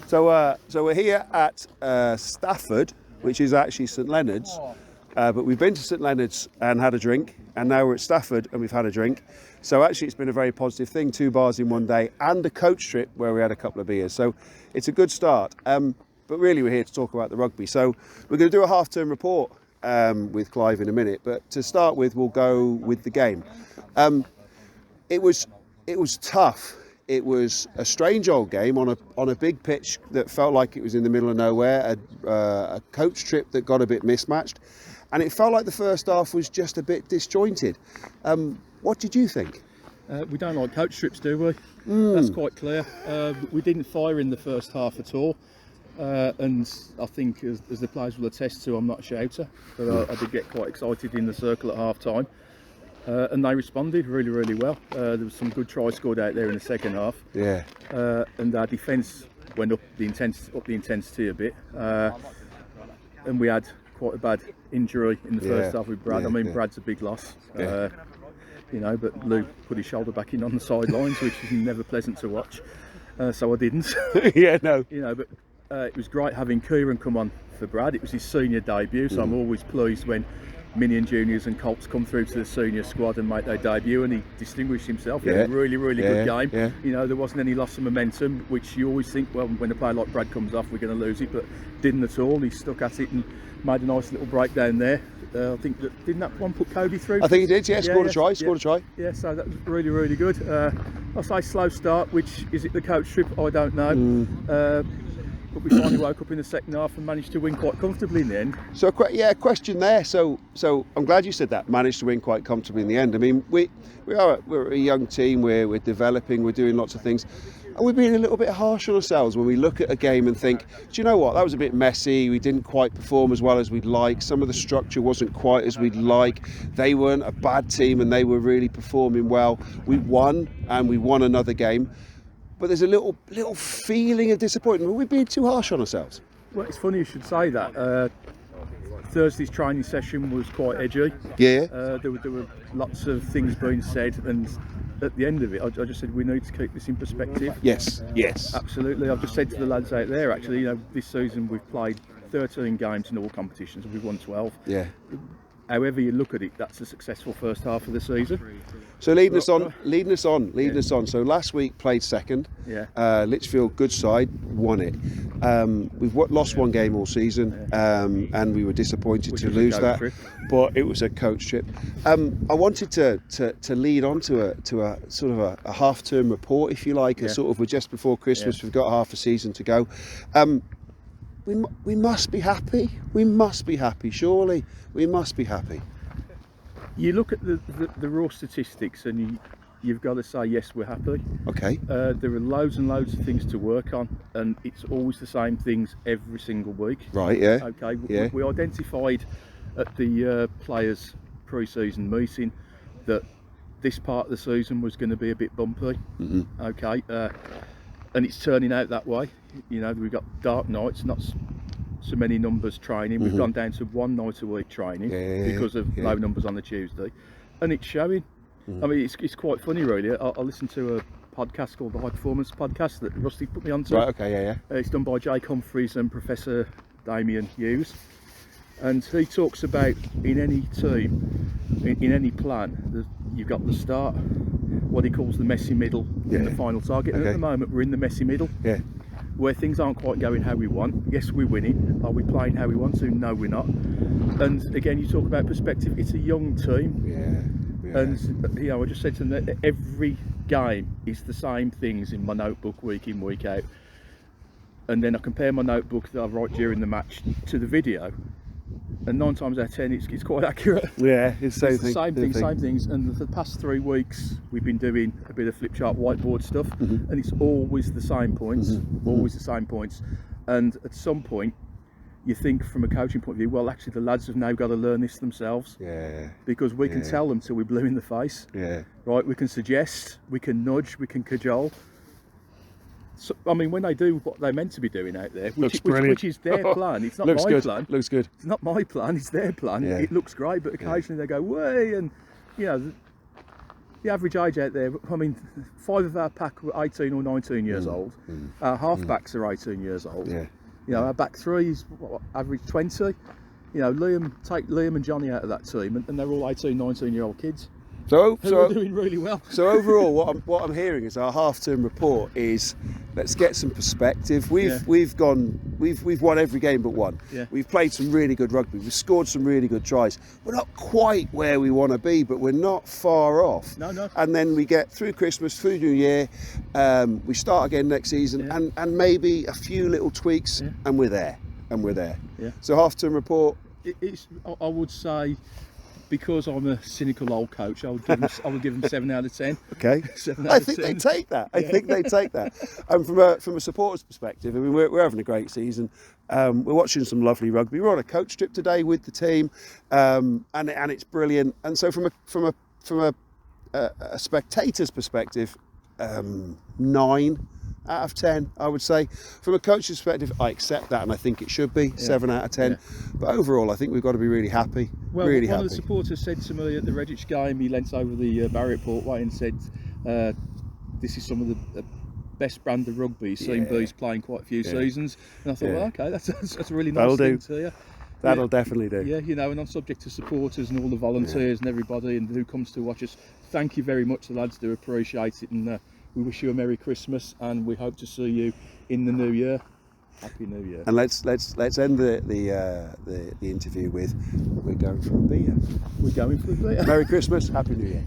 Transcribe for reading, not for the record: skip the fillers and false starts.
So we're here at Stafford, which is actually St Leonard's, but we've been to St Leonard's and had a drink, and now we're at Stafford and we've had a drink. So actually it's been a very positive thing, 2 bars in one day and a coach trip where we had a couple of beers. So it's a good start. But really we're here to talk about the rugby. So we're going to do a half-term report with Clive in a minute, but to start with we'll go with the game. It was tough. It was a strange old game on a big pitch that felt like it was in the middle of nowhere, a coach trip that got a bit mismatched, and it felt like the first half was just a bit disjointed. What did you think? We don't like coach trips, do we? That's quite clear. We didn't fire in the first half at all, and I think as the players will attest to, I'm not a shouter, but I did get quite excited in the circle at half time. And they responded really, really well. There was some good tries scored out there in the second half. Yeah. And our defence went up the intensity a bit. And we had quite a bad injury in the first half with Brad. Brad's a big loss. But Lou put his shoulder back in on the sidelines, which is never pleasant to watch. So I didn't. But it was great having Kieran come on for Brad. It was his senior debut, so I'm always pleased when Minion Juniors and Colts come through to the senior squad and make their debut, and he distinguished himself. He had a really, really good game. There wasn't any loss of momentum, which you always think, well, when a player like Brad comes off, we're going to lose it, but didn't at all. He stuck at it and made a nice little breakdown there. I think didn't that one put Cody through? I think he did. Scored a try. Yeah, so that was really, really good. I'll say slow start. Which is it? The coach trip? I don't know. But we finally woke up in the second half and managed to win quite comfortably in the end. So question there. So I'm glad you said that. Managed to win quite comfortably in the end. I mean, we're a young team. We're developing. We're doing lots of things, and we're being a little bit harsh on ourselves when we look at a game and think, do you know what? That was a bit messy. We didn't quite perform as well as we'd like. Some of the structure wasn't quite as we'd like. They weren't a bad team, and they were really performing well. We won, and we won another game. But there's a little feeling of disappointment. We're being too harsh on ourselves. Well, it's funny you should say that. Thursday's training session was quite edgy. Yeah. There were lots of things being said, and at the end of it, I just said we need to keep this in perspective. Yes. Absolutely. I've just said to the lads out there, actually, this season we've played 13 games in all competitions, and we've won 12. Yeah. However you look at it, that's a successful first half of the season. So leading us on. So last week played second. Yeah. Lichfield, good side, won it. We've lost one game all season, and we were disappointed to lose that. But it was a coach trip. I wanted to lead on to a sort of a half-term report, if you like. We're just before Christmas. We've got half a season to go. We must be happy. We must be happy. Surely we must be happy. You look at the raw statistics, and you've got to say yes, we're happy. Okay. There are loads and loads of things to work on, and it's always the same things every single week. Right. Yeah. Okay. Yeah. We identified at the players' pre-season meeting that this part of the season was going to be a bit bumpy. Mm-hmm. Okay. And it's turning out that way. We've got dark nights, not so many numbers training. We've gone down to one night a week training because of low numbers on the Tuesday, and it's showing. I mean, it's quite funny, really. I listened to a podcast called the High Performance Podcast that Rusty put me onto. Right. Okay. Yeah. It's done by Jake Humphreys and Professor Damien Hughes, and he talks about in any team, in any plan, you've got the start, what he calls the messy middle, and the final target. And at the moment, we're in the messy middle. Yeah. Where things aren't quite going how we want. Yes, we're winning. Are we playing how we want to? No, we're not. And again, you talk about perspective. It's a young team. Yeah. And I just said to them that every game is the same things in my notebook week in, week out. And then I compare my notebook that I write during the match to the video, and 9 times out of 10 it's quite accurate. Yeah, it's the same things. And for the past 3 weeks we've been doing a bit of flip chart whiteboard stuff, and it's always the same points, and at some point you think from a coaching point of view, well, actually the lads have now got to learn this themselves, because we can tell them till we're blue in the face, right? We can suggest, we can nudge, we can cajole. So, I mean, when they do what they're meant to be doing out there, which is their plan, it's not my plan. Looks good. It's not my plan, it's their plan. It looks great, but occasionally they go, way, and the average age out there, I mean, 5 of our pack were 18 or 19 years old. Our half-backs are 18 years old. Yeah. You know, our back three is average 20. You know, take Liam and Johnny out of that team, and they're all 18, 19-year-old kids. So we're doing really well. So overall, what I'm hearing is our half-term report is, let's get some perspective. We've won every game but one. Yeah. We've played some really good rugby. We've scored some really good tries. We're not quite where we want to be, but we're not far off. No. And then we get through Christmas, through New Year. We start again next season, and maybe a few little tweaks, and we're there. Yeah. So half-term report. I would say, because I'm a cynical old coach, I would give them 7 out of 10. Okay. 7 I out of think 10. they take that. I think they take that. And from a supporter's perspective, I mean, we're having a great season. We're watching some lovely rugby. We're on a coach trip today with the team, and it's brilliant. And so from a spectator's perspective, 9 out of 10, I would say. From a coach's perspective, I accept that, and I think it should be 7 out of 10. But overall, I think we've got to be really happy. Well, really one happy. of the supporters said to me at the Redditch game, he leant over the barrier portway and said, this is some of the best brand of rugby. He's seen Bees playing quite a few seasons. And I thought, well, okay, that's a really nice thing to hear. That'll definitely do. Yeah, you know, and I'm subject to supporters and all the volunteers and everybody and who comes to watch us. Thank you very much, the lads, do appreciate it, and we wish you a Merry Christmas, and we hope to see you in the new year. Happy New Year. And let's end the interview with, we're going for a beer. We're going for a beer. Merry Christmas, Happy New Year.